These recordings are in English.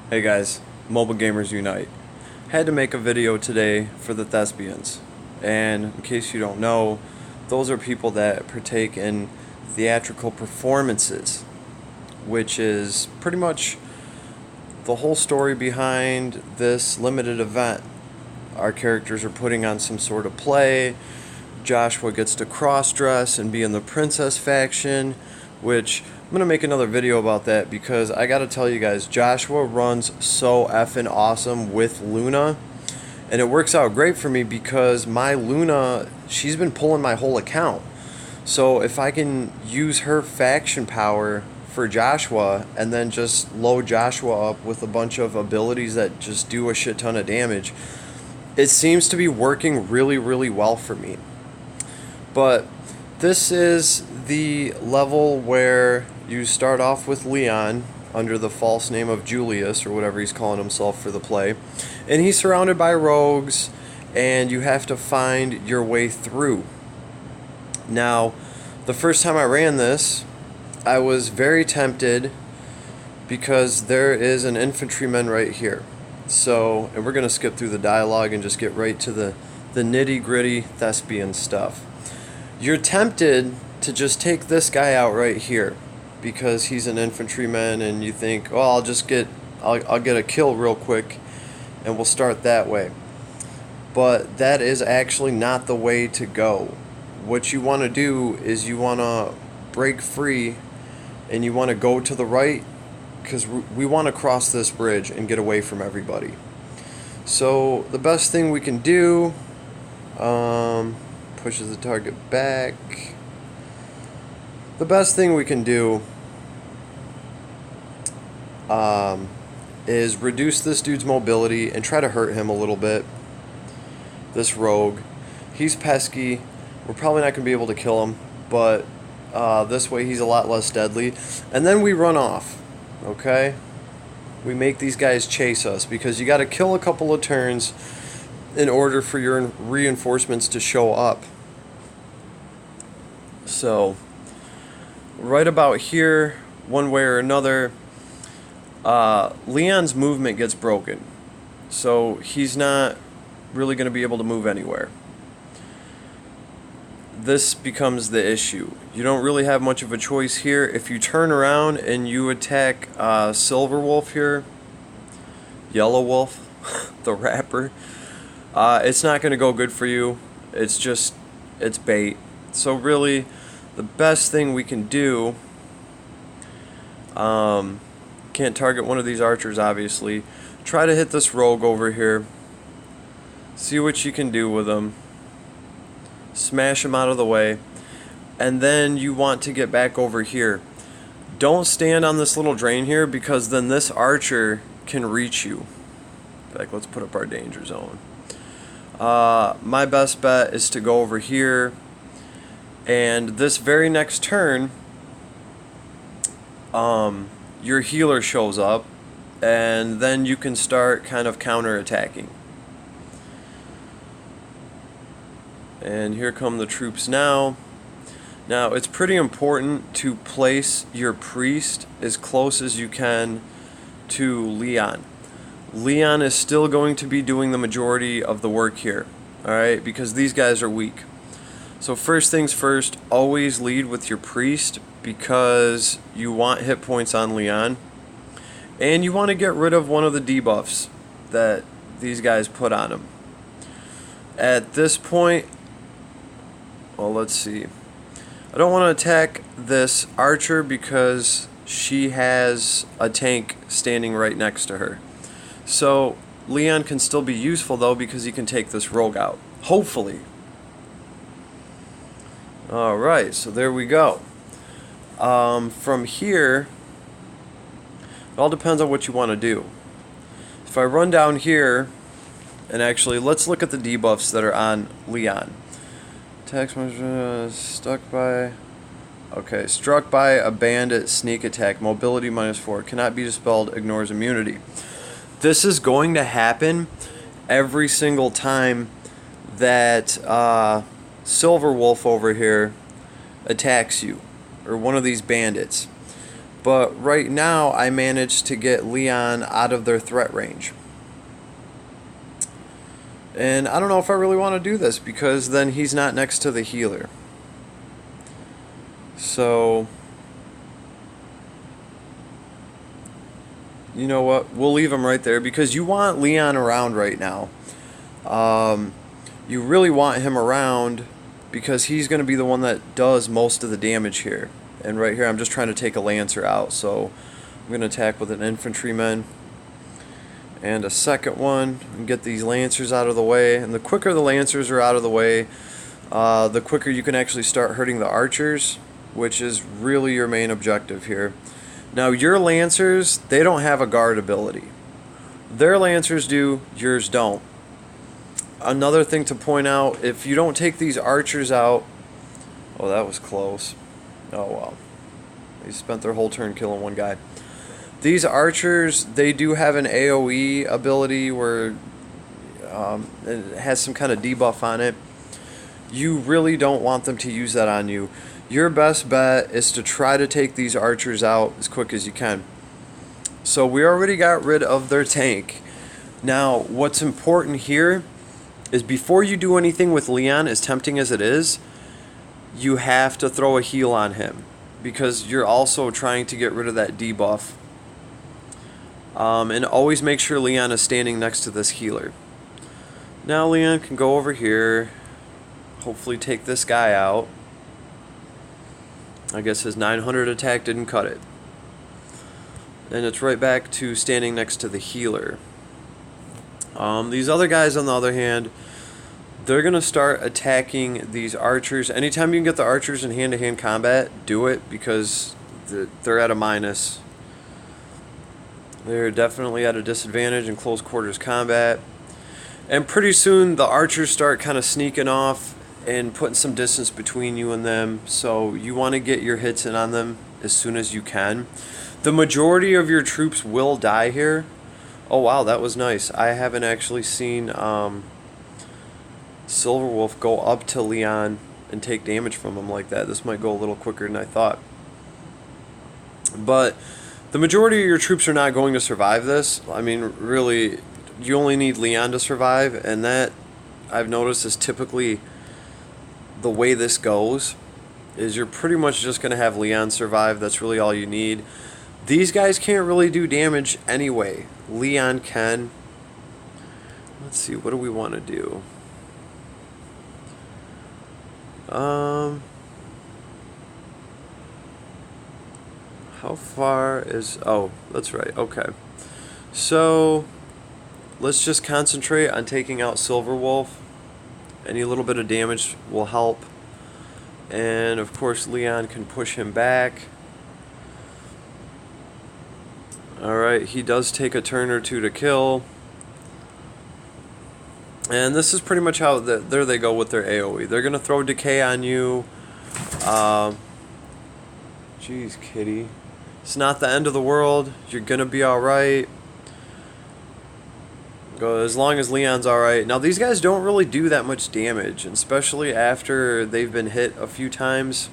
Hey guys, Mobile Gamers Unite. Had to make a video today for the thespians. And in case you don't know, those are people that partake in theatrical performances, which is pretty much the whole story behind this limited event. Our characters are putting on some sort of play. Joshua gets to cross-dress and be in the princess faction, which I'm going to make another video about that because I got to tell you guys, Joshua runs so effing awesome with Luna. And it works out great for me because my Luna, she's been pulling my whole account. So if I can use her faction power for Joshua and then just load Joshua up with a bunch of abilities that just do a shit ton of damage, it seems to be working really, really well for me. But this is the level where you start off with Leon under the false name of Julius, or whatever he's calling himself for the play. And he's surrounded by rogues, and you have to find your way through. Now, the first time I ran this, I was very tempted because there is an infantryman right here. So, and we're going to skip through the dialogue and just get right to the nitty-gritty thespian stuff. You're tempted to just take this guy out right here because he's an infantryman, and you think, oh, I'll get a kill real quick and we'll start that way. But that is actually not the way to go. What you want to do is you want to break free and you want to go to the right because we want to cross this bridge and get away from everybody. So the best thing we can do, pushes the target back. The best thing we can do is reduce this dude's mobility and try to hurt him a little bit. This rogue, he's pesky. We're probably not going to be able to kill him, but this way he's a lot less deadly. And then we run off, okay? We make these guys chase us because you got to kill a couple of turns in order for your reinforcements to show up. So, right about here, one way or another, Leon's movement gets broken. So he's not really going to be able to move anywhere. This becomes the issue. You don't really have much of a choice here. If you turn around and you attack Silver Wolf here, Yellow Wolf, the rapper, it's not going to go good for you. It's bait. So really, the best thing we can do, can't target one of these archers obviously, try to hit this rogue over here, see what you can do with him, smash him out of the way, and then you want to get back over here. Don't stand on this little drain here because then this archer can reach you. In fact, let's put up our danger zone. My best bet is to go over here, and this very next turn, your healer shows up, and then you can start kind of counter-attacking. And here come the troops now. Now, it's pretty important to place your priest as close as you can to Leon. Leon is still going to be doing the majority of the work here, alright, because these guys are weak. So first things first, always lead with your priest because you want hit points on Leon. And you want to get rid of one of the debuffs that these guys put on him. At this point, well, let's see. I don't want to attack this archer because she has a tank standing right next to her. So Leon can still be useful though because he can take this rogue out. Hopefully. Alright, so there we go. From here, it all depends on what you want to do. If I run down here, and actually let's look at the debuffs that are on Leon. Attack struck by a bandit, sneak attack, mobility -4, cannot be dispelled, ignores immunity. This is going to happen every single time that Silver Wolf over here attacks you, or one of these bandits. But right now, I managed to get Leon out of their threat range. And I don't know if I really want to do this, because then he's not next to the healer. So, you know what? We'll leave him right there, because you want Leon around right now. You really want him around, because he's going to be the one that does most of the damage here. And right here, I'm just trying to take a Lancer out. So I'm going to attack with an infantryman and a second one and get these Lancers out of the way. And the quicker the Lancers are out of the way, the quicker you can actually start hurting the archers, which is really your main objective here. Now, your Lancers, they don't have a guard ability. Their Lancers do, yours don't. Another thing to point out, if you don't take these archers out... Oh, that was close. Oh, well. They spent their whole turn killing one guy. These archers, they do have an AoE ability where it has some kind of debuff on it. You really don't want them to use that on you. Your best bet is to try to take these archers out as quick as you can. So we already got rid of their tank. Now, what's important here is before you do anything with Leon, as tempting as it is, you have to throw a heal on him, because you're also trying to get rid of that debuff. And always make sure Leon is standing next to this healer. Now Leon can go over here, hopefully take this guy out. I guess his 900 attack didn't cut it. And it's right back to standing next to the healer. These other guys, on the other hand, they're going to start attacking these archers. Anytime you can get the archers in hand-to-hand combat, do it, because they're at a minus. They're definitely at a disadvantage in close quarters combat. And pretty soon the archers start kind of sneaking off and putting some distance between you and them. So you want to get your hits in on them as soon as you can. The majority of your troops will die here. Oh wow, that was nice. I haven't actually seen Silverwolf go up to Leon and take damage from him like that. This might go a little quicker than I thought. But the majority of your troops are not going to survive this. I mean, really, you only need Leon to survive, and that, I've noticed, is typically the way this goes, is you're pretty much just going to have Leon survive. That's really all you need. These guys can't really do damage anyway. Leon can. Let's see, what do we want to do? How far is... Oh, that's right. Okay. So, let's just concentrate on taking out Silverwolf. Any little bit of damage will help. And, of course, Leon can push him back. Alright, he does take a turn or two to kill. And this is pretty much how there they go with their AoE. They're going to throw Decay on you. Jeez, kitty. It's not the end of the world. You're going to be alright. As long as Leon's alright. Now, these guys don't really do that much damage, especially after they've been hit a few times.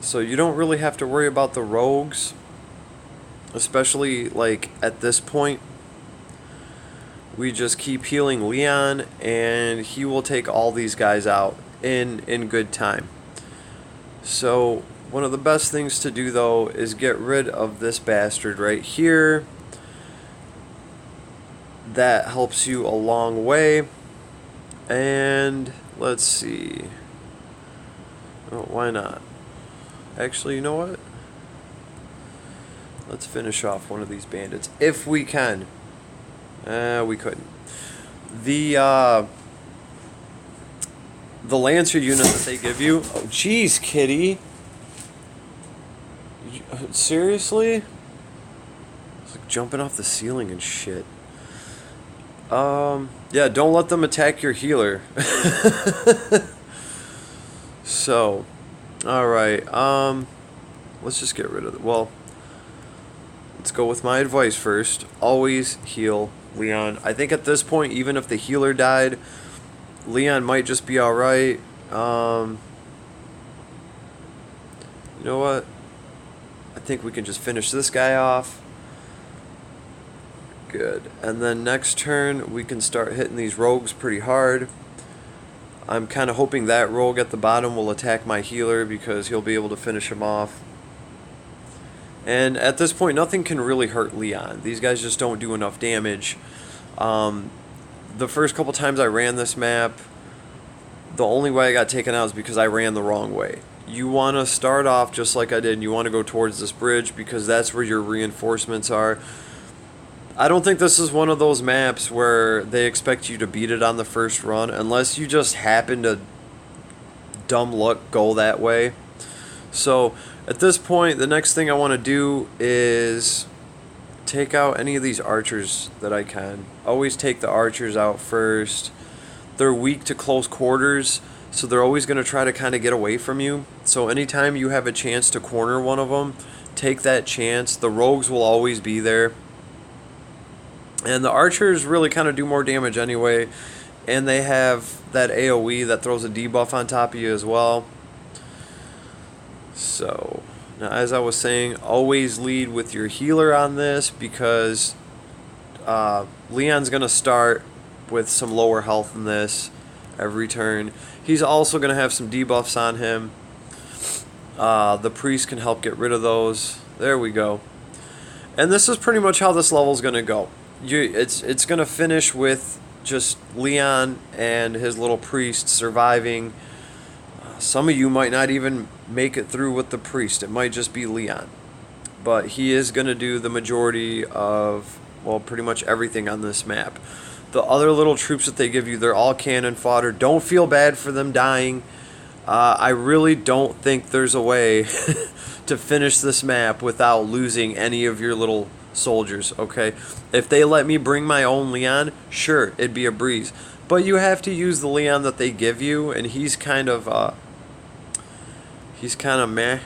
So you don't really have to worry about the rogues. Especially, like, at this point. We just keep healing Leon, and he will take all these guys out in good time. So, one of the best things to do, though, is get rid of this bastard right here. That helps you a long way. And, let's see. Oh, why not? Actually, you know what? Let's finish off one of these bandits, if we can. We couldn't. The Lancer unit that they give you... Oh, jeez, kitty. Seriously? It's like jumping off the ceiling and shit. Yeah, don't let them attack your healer. So, alright, let's just get rid of it. Well, let's go with my advice first. Always heal Leon. I think at this point, even if the healer died, Leon might just be alright. You know what? think we can just finish this guy off. Good. And then next turn we can start hitting these rogues pretty hard. I'm kind of hoping that rogue at the bottom will attack my healer because he'll be able to finish him off. And at this point, nothing can really hurt Leon. These guys just don't do enough damage. The first couple times I ran this map, the only way I got taken out is because I ran the wrong way. You want to start off just like I did, and you want to go towards this bridge because that's where your reinforcements are. I don't think this is one of those maps where they expect you to beat it on the first run unless you just happen to dumb luck go that way. So at this point, the next thing I want to do is take out any of these archers that I can. Always take the archers out first. They're weak to close quarters, so they're always going to try to kind of get away from you. So anytime you have a chance to corner one of them, take that chance. The rogues will always be there. And the archers really kind of do more damage anyway. And they have that AoE that throws a debuff on top of you as well. So, now as I was saying, always lead with your healer on this because Leon's going to start with some lower health than this every turn. He's also going to have some debuffs on him. The priest can help get rid of those. There we go. And this is pretty much how this level is going to go. It's going to finish with just Leon and his little priest surviving. Some of you might not even make it through with the priest. It might just be Leon. But he is going to do the majority of, well, pretty much everything on this map. The other little troops that they give you, they're all cannon fodder. Don't feel bad for them dying. I really don't think there's a way to finish this map without losing any of your little soldiers, okay? If they let me bring my own Leon, sure, it'd be a breeze. But you have to use the Leon that they give you, and he's kind of meh.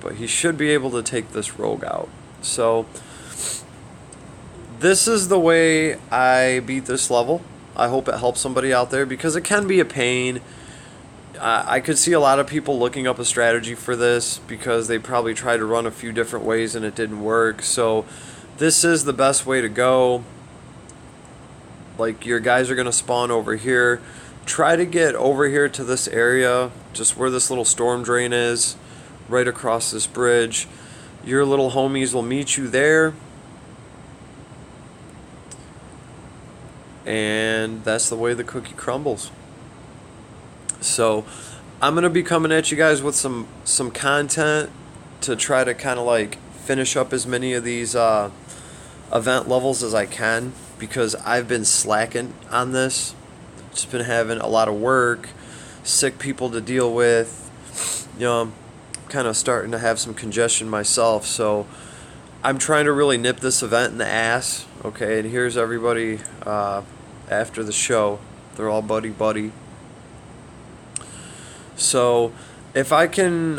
But he should be able to take this rogue out. So this is the way I beat this level. I hope it helps somebody out there because it can be a pain. I could see a lot of people looking up a strategy for this because they probably tried to run a few different ways and it didn't work. So this is the best way to go. Like, your guys are going to spawn over here. Try to get over here to this area, just where this little storm drain is, right across this bridge. Your little homies will meet you there. And that's the way the cookie crumbles. So I'm going to be coming at you guys with some content to try to kind of like finish up as many of these event levels as I can, because I've been slacking on this. Just been having a lot of work, sick people to deal with. You know, I'm kind of starting to have some congestion myself, so I'm trying to really nip this event in the ass. Okay, and here's everybody after the show. They're all buddy. So if I can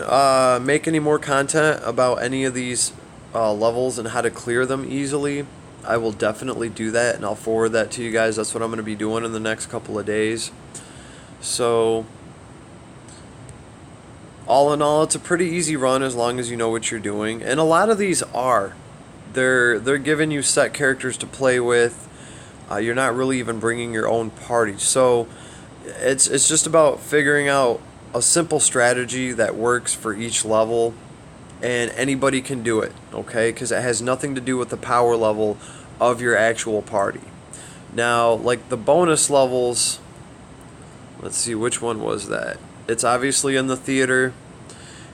make any more content about any of these levels and how to clear them easily, I will definitely do that, and I'll forward that to you guys. That's what I'm going to be doing in the next couple of days. So all in all, it's a pretty easy run as long as you know what you're doing. And a lot of these are. They're giving you set characters to play with. You're not really even bringing your own party. So it's just about figuring out a simple strategy that works for each level, and anybody can do it, okay? Because it has nothing to do with the power level of your actual party. Now, like the bonus levels, let's see, which one was that? It's obviously in the theater,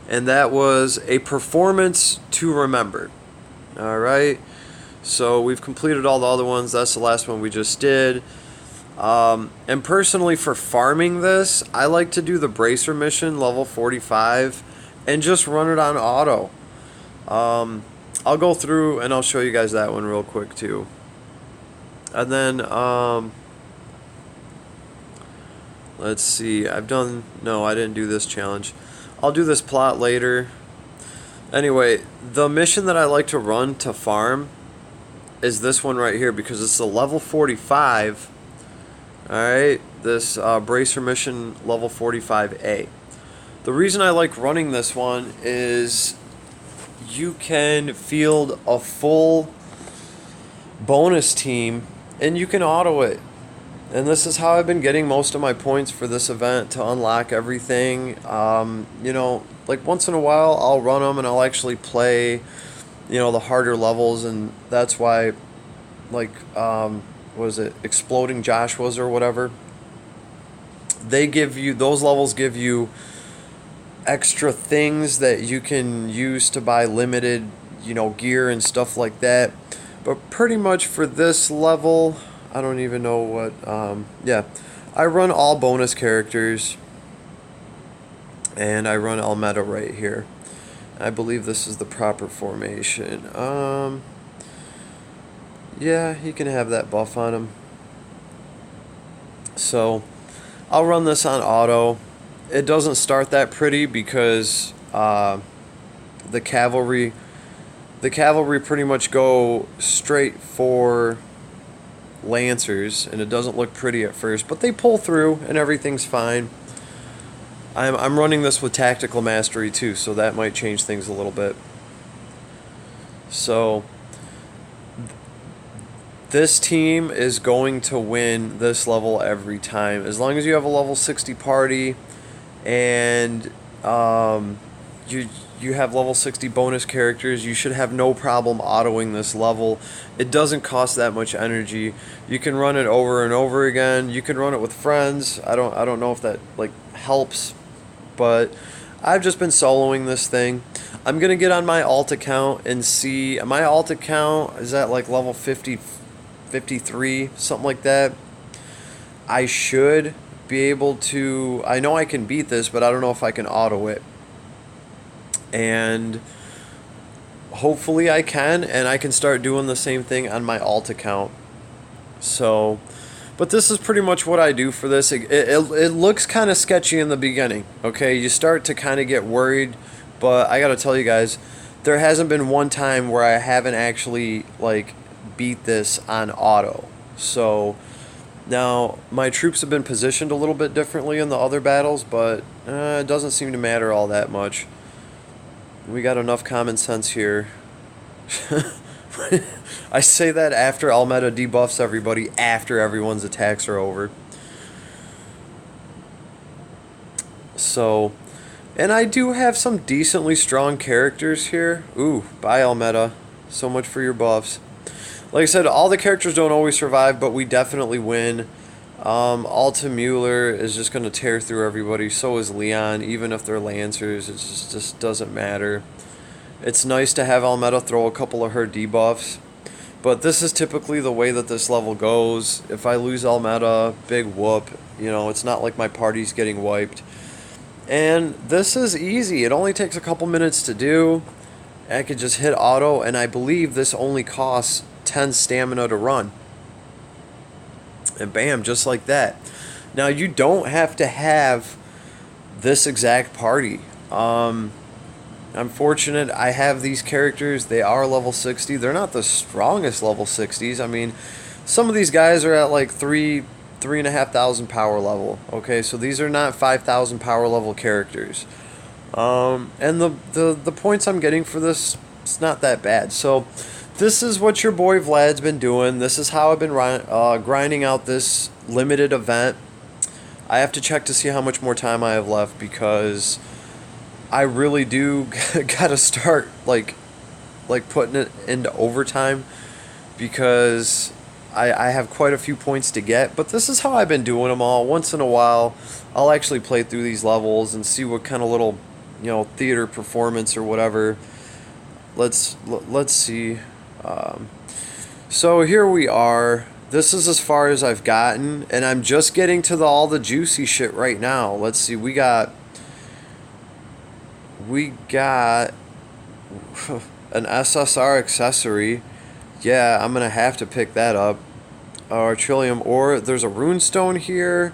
and that was a performance to remember. Alright, so we've completed all the other ones. That's the last one we just did. And personally, for farming this, I like to do the bracer mission, level 45, and just run it on auto. I'll go through and I'll show you guys that one real quick too. And then, let's see, I didn't do this challenge. I'll do this plot later. Anyway, the mission that I like to run to farm is this one right here, because it's a level 45. Alright, this bracer mission level 45A. The reason I like running this one is you can field a full bonus team and you can auto it. And this is how I've been getting most of my points for this event to unlock everything. You know, like once in a while I'll run them and I'll actually play, you know, the harder levels, and that's why, like, what is it, Exploding Joshua's or whatever, they give you, those levels give you extra things that you can use to buy limited, you know, gear and stuff like that. But pretty much for this level, I don't even know what, yeah, I run all bonus characters, and I run Almeda right here. I believe this is the proper formation. Yeah, he can have that buff on him. So, I'll run this on auto. It doesn't start that pretty because the cavalry pretty much go straight for Lancers, and it doesn't look pretty at first, but they pull through and everything's fine. I'm running this with Tactical Mastery too, so that might change things a little bit. So this team is going to win this level every time. As long as you have a level 60 party and you have level 60 bonus characters, you should have no problem autoing this level. It doesn't cost that much energy. You can run it over and over again. You can run it with friends. I don't know if that like helps, but I've just been soloing this thing. I'm gonna get on my alt account and see. My alt account is at like level 50, 53, something like that. I should be able to. I know I can beat this, but I don't know if I can auto it. And hopefully I can, and I can start doing the same thing on my alt account. So, but this is pretty much what I do for this. It looks kind of sketchy in the beginning, okay? You start to kind of get worried, but I gotta tell you guys, there hasn't been one time where I haven't actually, like, beat this on auto. So, now, my troops have been positioned a little bit differently in the other battles, but it doesn't seem to matter all that much. We got enough common sense here. I say that after Almeda debuffs everybody, after everyone's attacks are over. So, and I do have some decently strong characters here. Ooh, bye Almeda. So much for your buffs. Like I said, all the characters don't always survive, but we definitely win. Alta Mueller is just going to tear through everybody. So is Leon, even if they're Lancers. It just doesn't matter. It's nice to have Almeda throw a couple of her debuffs. But this is typically the way that this level goes. If I lose Almeda, big whoop. You know, it's not like my party's getting wiped. And this is easy. It only takes a couple minutes to do. I could just hit auto, and I believe this only costs 10 stamina to run. And bam, just like that. Now, you don't have to have this exact party. I'm fortunate I have these characters. They are level 60. They're not the strongest level 60s. I mean, some of these guys are at like 3,500 power level. Okay, so these are not 5,000 power level characters. And the points I'm getting for this, it's not that bad. So this is what your boy Vlad's been doing. This is how I've been grinding out this limited event. I have to check to see how much more time I have left, because I really do gotta start like putting it into overtime, because I have quite a few points to get. But this is how I've been doing them all. Once in a while, I'll actually play through these levels and see what kind of little, you know, theater performance or whatever. Let's see. So here we are. This is as far as I've gotten, and I'm just getting to all the juicy shit right now. Let's see. We got an SSR accessory. Yeah, I'm gonna have to pick that up. Trillium ore. There's a runestone here,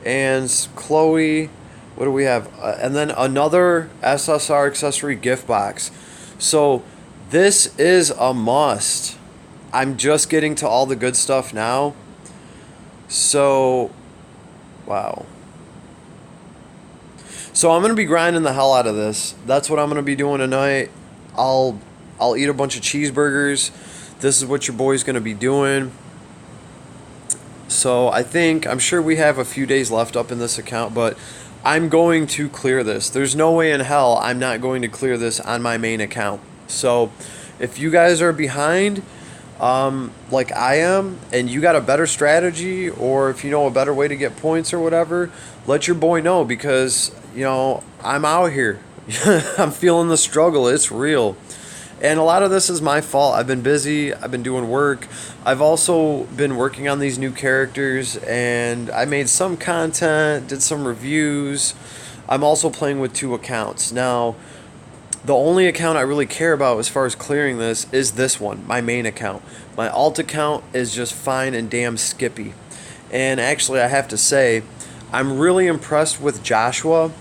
and Chloe. What do we have? And then another SSR accessory gift box. So this is a must. I'm just getting to all the good stuff now. So, wow. So I'm gonna be grinding the hell out of this. That's what I'm gonna be doing tonight. I'll eat a bunch of cheeseburgers. This is what your boy's gonna be doing. So I'm sure we have a few days left up in this account, but I'm going to clear this. There's no way in hell I'm not going to clear this on my main account. So if you guys are behind, like I am, and you got a better strategy, or if you know a better way to get points or whatever, let your boy know, because, I'm out here. I'm feeling the struggle. It's real. And a lot of this is my fault. I've been busy. I've been doing work. I've also been working on these new characters, and I made some content, did some reviews. I'm also playing with 2 accounts. Now, the only account I really care about as far as clearing this is this one, my main account. My alt account is just fine and damn skippy. And actually, I have to say, I'm really impressed with Joshua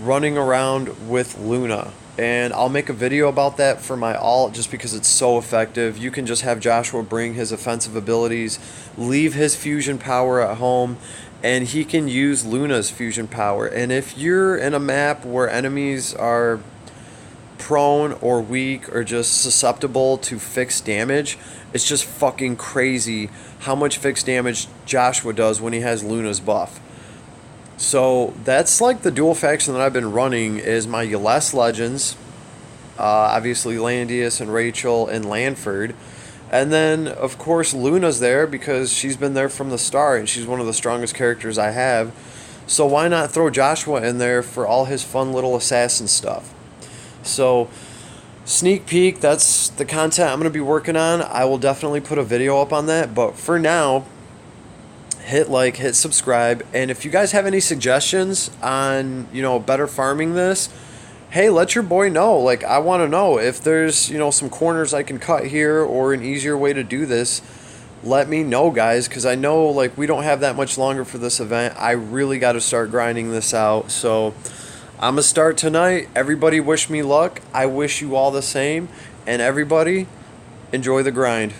running around with Luna. And I'll make a video about that for my alt, just because it's so effective. You can just have Joshua bring his offensive abilities, leave his fusion power at home, and he can use Luna's fusion power. And if you're in a map where enemies are prone or weak or just susceptible to fixed damage, it's just fucking crazy how much fixed damage Joshua does when he has Luna's buff. So that's like the dual faction that I've been running, is my Yles Legends, obviously Landius and Rachel and Lanford, and then of course Luna's there because she's been there from the start and she's one of the strongest characters I have. So why not throw Joshua in there for all his fun little assassin stuff? So sneak peek, that's the content I'm going to be working on. I will definitely put a video up on that, but for now, hit like, hit subscribe, and if you guys have any suggestions on, better farming this, hey, let your boy know. Like, I want to know if there's, some corners I can cut here or an easier way to do this. Let me know, guys, because I know, like, we don't have that much longer for this event. I really got to start grinding this out, so I'm going to start tonight. Everybody wish me luck. I wish you all the same, and everybody, enjoy the grind.